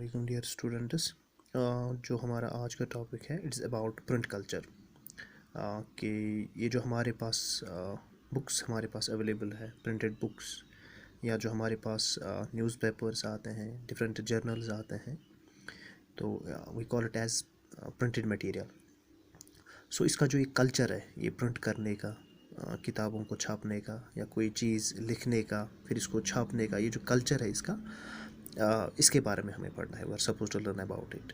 वालेकुम dear students. जो हमारा आज का टॉपिक है इट्स अबाउट प्रिंट कल्चर। कि ये जो हमारे पास बुक्स हमारे पास अवेलेबल है, प्रिंटेड बुक्स, या जो हमारे पास न्यूज़पेपर्स आते हैं, डिफरेंट जर्नल्स आते हैं, तो we call it as printed material. So इसका जो ये कल्चर है, ये प्रिंट करने का, किताबों को छापने का या कोई चीज़ लिखने का फिर इसको छापने का, ये जो कल्चर है इसका, इसके बारे में हमें पढ़ना है। We are suppose to learn about it.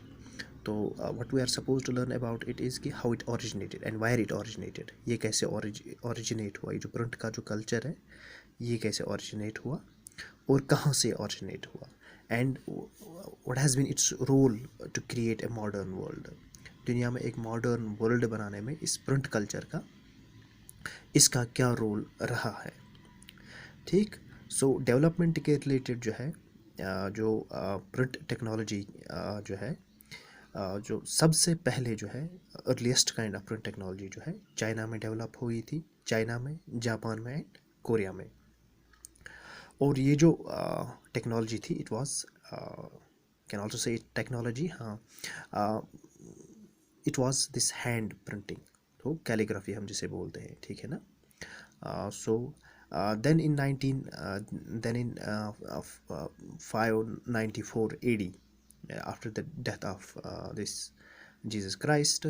तो what we are suppose to learn about it is कि how it originated and where it originated. ये कैसे ओरिजिनेट हुआ, ये जो प्रिंट का जो कल्चर है ये कैसे ओरिजिनेट हुआ और कहाँ से ओरिजिनेट हुआ, and what has been its role to create a modern world. दुनिया में एक मॉडर्न वर्ल्ड बनाने में इस प्रिंट कल्चर का, इसका क्या रोल रहा है। ठीक। सो डेवलपमेंट के रिलेटेड जो है, जो प्रिंट टेक्नोलॉजी जो है, जो सबसे पहले जो है earliest kind of print technology जो है चाइना में डेवलप हुई थी, चाइना में, जापान में एंड कोरिया में। और ये जो टेक्नोलॉजी थी it was can also say technology, हाँ, it was this hand printing, तो कैलीग्राफी हम जिसे बोलते हैं, ठीक है ना। सो then in 594 AD, after the death of this Jesus Christ,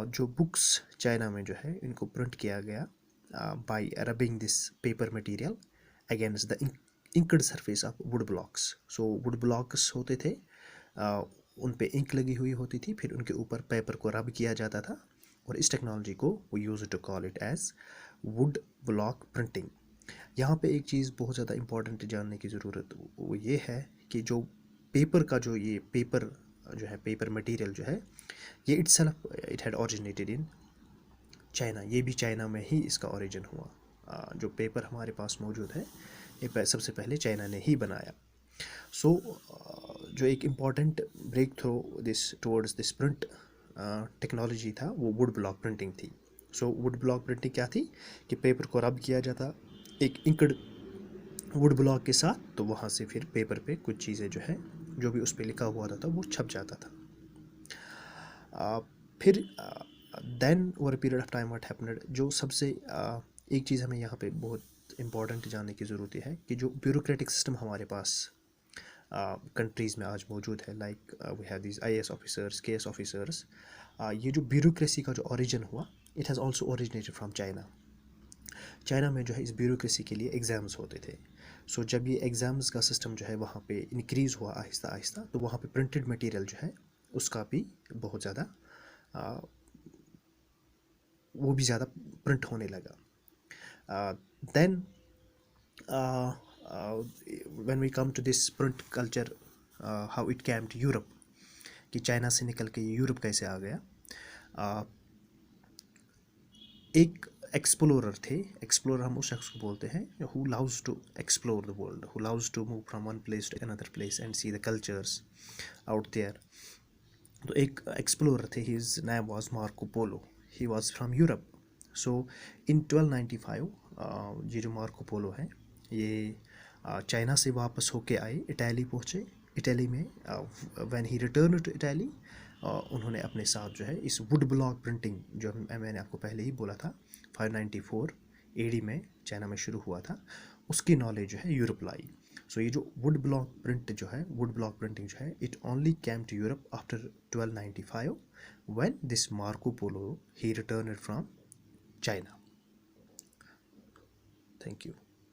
जो बुक्स चाइना में जो है इनको प्रिंट किया गया bye rubbing this paper material against the inked surface of would blocks. So would blocks होते थे, उन पे इंक लगी हुई होती थी, फिर उनके ऊपर पेपर को रब किया जाता था, और इस टेक्नोलॉजी को वो use to call it as wood block printing. यहाँ पे एक चीज़ बहुत ज़्यादा इंपॉर्टेंट जानने की ज़रूरत वो ये है कि जो पेपर का जो ये पेपर जो है, पेपर मटेरियल जो है, ये it had originated in China. ये भी चाइना में ही इसका ओरिजिन हुआ। जो पेपर हमारे पास मौजूद है ये सबसे पहले चाइना ने ही बनाया। सो जो एक important breakthrough this towards this print technology था वो वुड ब्लॉक प्रिंटिंग थी। सो वुड ब्लॉक प्रिंटिंग क्या थी कि पेपर को रब किया जाता एक इंकड वुड ब्लॉक के साथ, तो वहाँ से फिर पेपर पे कुछ चीज़ें जो है, जो भी उस पर लिखा हुआ था वो छप जाता था। फिर then over period of time what happened, जो सबसे एक चीज़ हमें यहाँ पे बहुत इम्पॉर्टेंट जानने की ज़रूरत है कि जो ब्यूरोक्रेटिक सिस्टम हमारे पास कंट्रीज़ में आज मौजूद है, like we have these IAS officers, KS officers, ये जो ब्यूरोक्रेसी का जो ओरिजिन हुआ it has also originated from China. China में जो है इस ब्यूरोक्रेसी के लिए एग्ज़ाम्स होते थे। सो जब ये एग्ज़ाम्स का सिस्टम जो है वहाँ पे इंक्रीज़ हुआ आहिस्ता आहिस्ता, तो वहाँ पे प्रिंटेड मटेरियल जो है उसका भी बहुत ज़्यादा वो भी ज़्यादा प्रिंट होने लगा। Then when we come to this print culture, how it came to Europe, कि चाइना से निकल के ये यूरोप कैसे आ गया। एक एक्सप्लोरर थे, एक्सप्लोरर हम उस शख्स को बोलते हैं who loves to explore the world, who loves to move from one place to another place and see the cultures out there. तो एक एक्सप्लोरर थे, his name was Marco Polo, he was from Europe. So in 1295 ये जो Marco Polo है ये China से वापस होके आए, इटाली पहुँचे। इटाली में when he return to Italy, उन्होंने अपने साथ जो है इस वुड ब्लॉक प्रिंटिंग, जो मैंने आपको पहले ही बोला था 594 AD में चाइना में शुरू हुआ था, उसकी नॉलेज जो है यूरोप लाई। सो ये जो वुड ब्लॉक प्रिंट जो है, वुड ब्लॉक प्रिंटिंग जो है, it only came to Europe after 1295 when this Marco Polo he returned from China. Thank you.